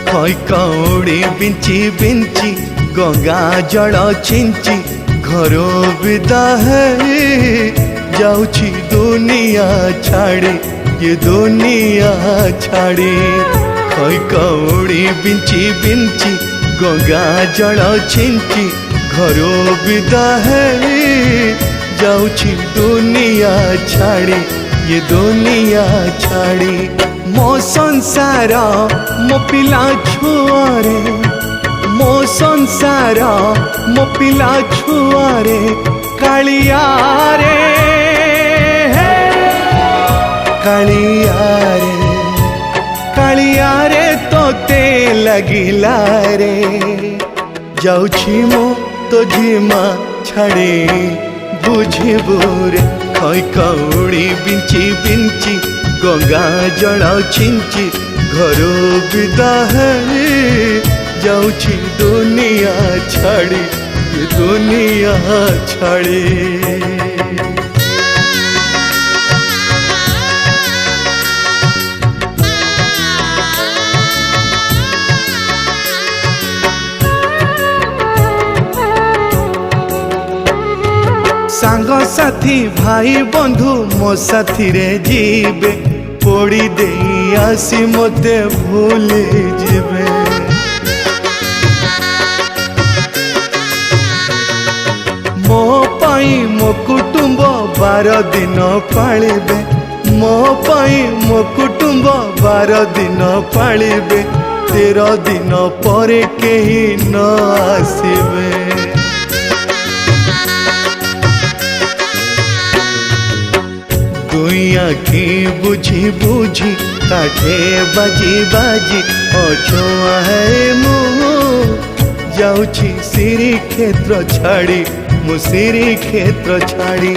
खई कौड़ी बिंची बिंची गंगा जल छिंची घरो विदा है जाऊची दुनिया छाड़ी ये दुनिया छाड़ी। खई कौड़ी बिंची बिंची गंगा जल छिंची घरो विदा है जाऊची दुनिया छाड़ी ये दुनिया छाड़ी। मो संसार मो पिला छुआरे मो संसार मो पिला छुआरे कालिया रे कालिया रे कालिया रे तोते लगिला रे जाऊची मो तो जीमा छाड़े बुझबू रे। खई कौड़ी बिंची बिंची गंगा जल छिंची घरो विदा है जाऊची दुनिया छाड़ी ये दुनिया छाड़ी। सांग साथी भाई बंधु मो साथी रे जीवे पोड़ी दे आसी मते भूले जीवे। मो पाई मो कुटुंब 12 दिन पालिबे मो पाई मो कुटुंब 12 दिन पालिबे 13 दिन पर केही न आसीबे। दुई आखी बुझी बुझी काठे बाजी बाजी अछुआ है मुँह जाऊची श्री क्षेत्र छाड़ी मु श्री क्षेत्र छाड़ी।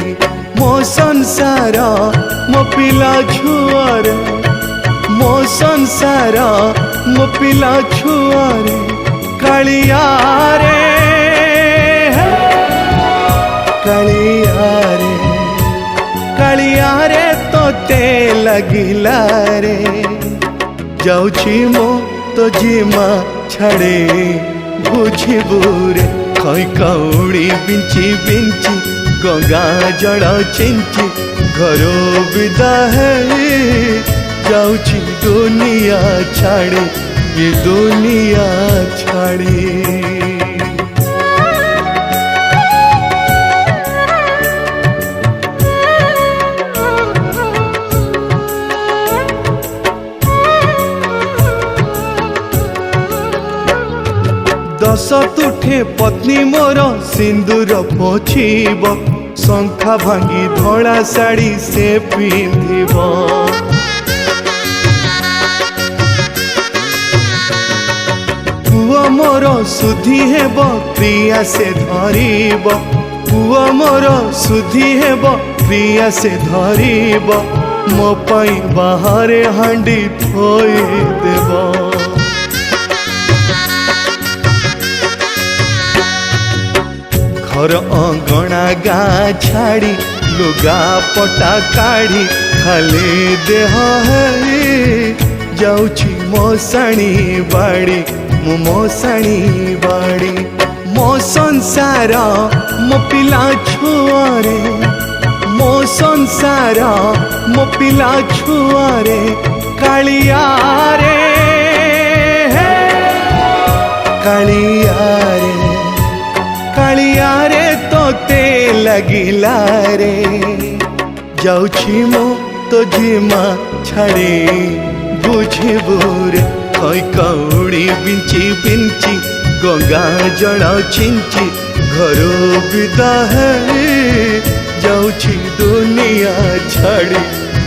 मो संसार मो पिला छुआरे मो संसार मो पिला छुआरे कालिया रे कालिया रे कालिया रे तोते लगिला रे जाऊची मो तो जीमा छाड़े बुझबू रे। खई कौड़ी बिंची बिंची गंगा जल छिंची घरो विदा है जाऊची दुनिया छाड़ी ये दुनिया छाड़ी। 10 तुठे पत्नी मोर सिंदूर पोछिब शंखा भांगी धड़ा साड़ी से पिंधिब। पुआ मोर सुधी हेब प्रिया से धरिब पुआ मोर सुधी हेब प्रिया से धरिब मो पाई बाहर हांडी थोई देब। घर अंगना गा छाड़ी लुगा पटा काढ़ी खाली देह है जाऊची मोसाणी बाड़ी मो मोसाणी बाड़ी। मो संसार मो पिला छुआरे मो संसार मो पिला छुआरे कालिया रे कालिया रे कालिया रे तोते लगिला रे जाऊची मो तो जीमा छाड़े बुझबू रे। खई कौड़ी बिंची बिंची गंगा जल छिंची घरो विदा है जाऊची दुनिया छाड़ी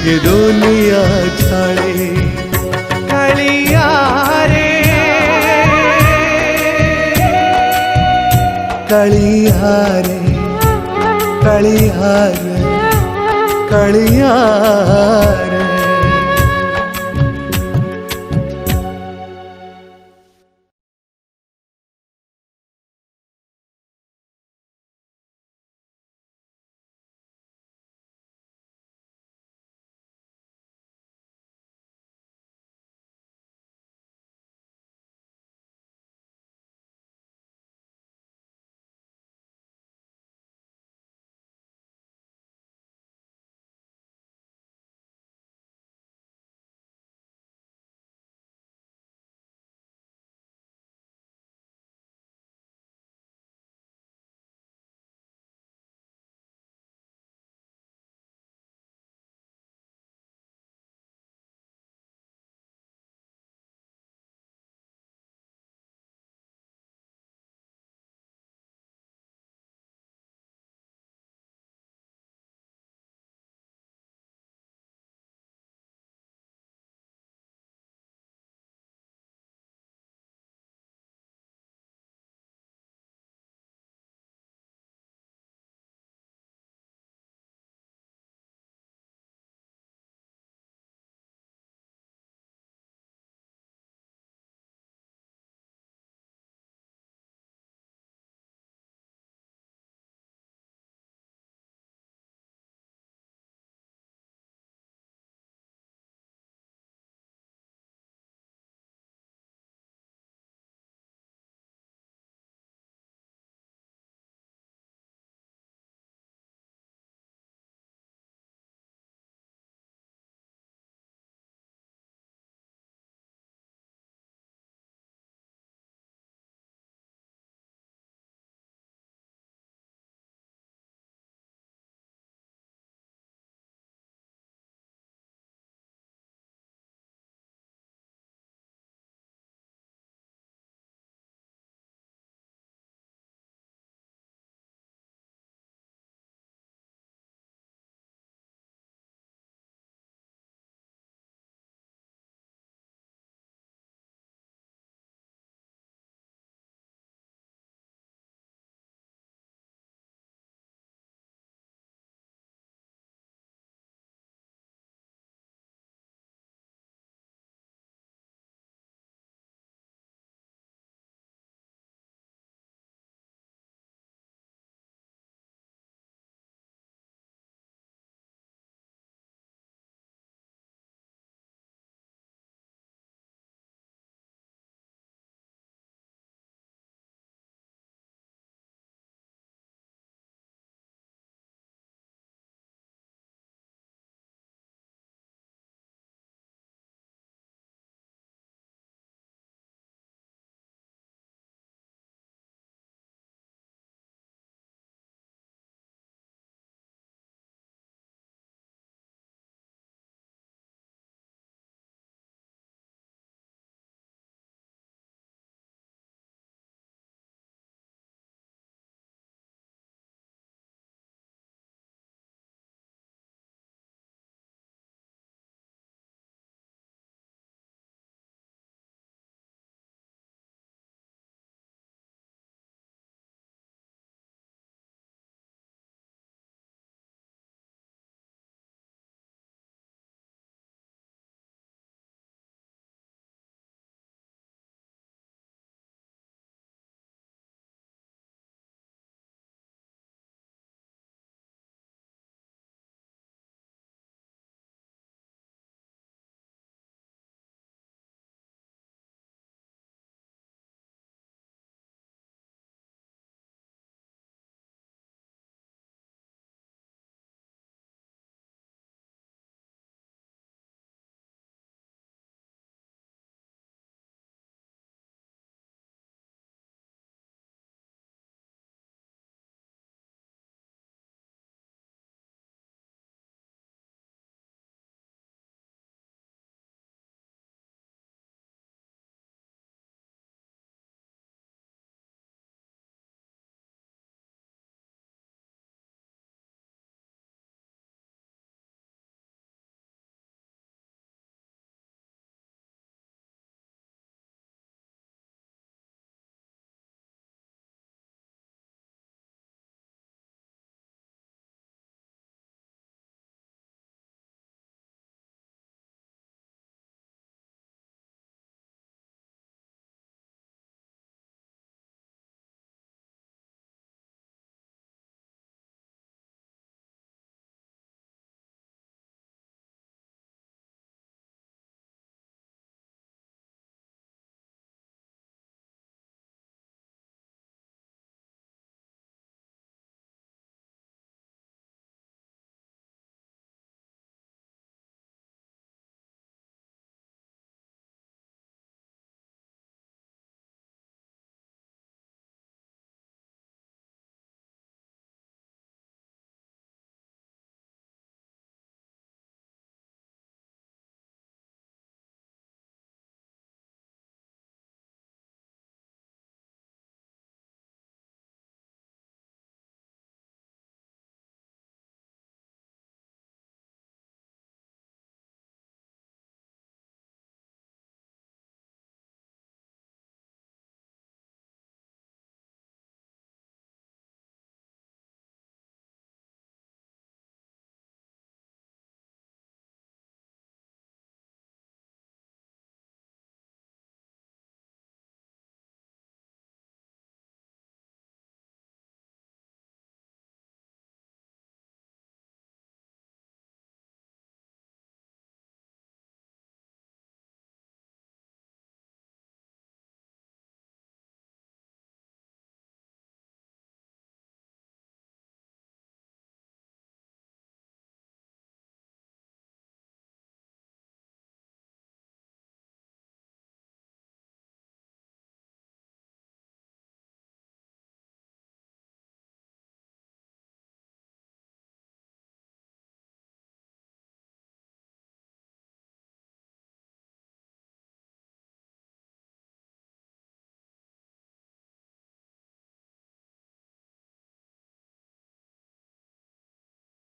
ये दुनिया छाड़ी। कालिया रे कालिया रे कालिया रे कालिया रे।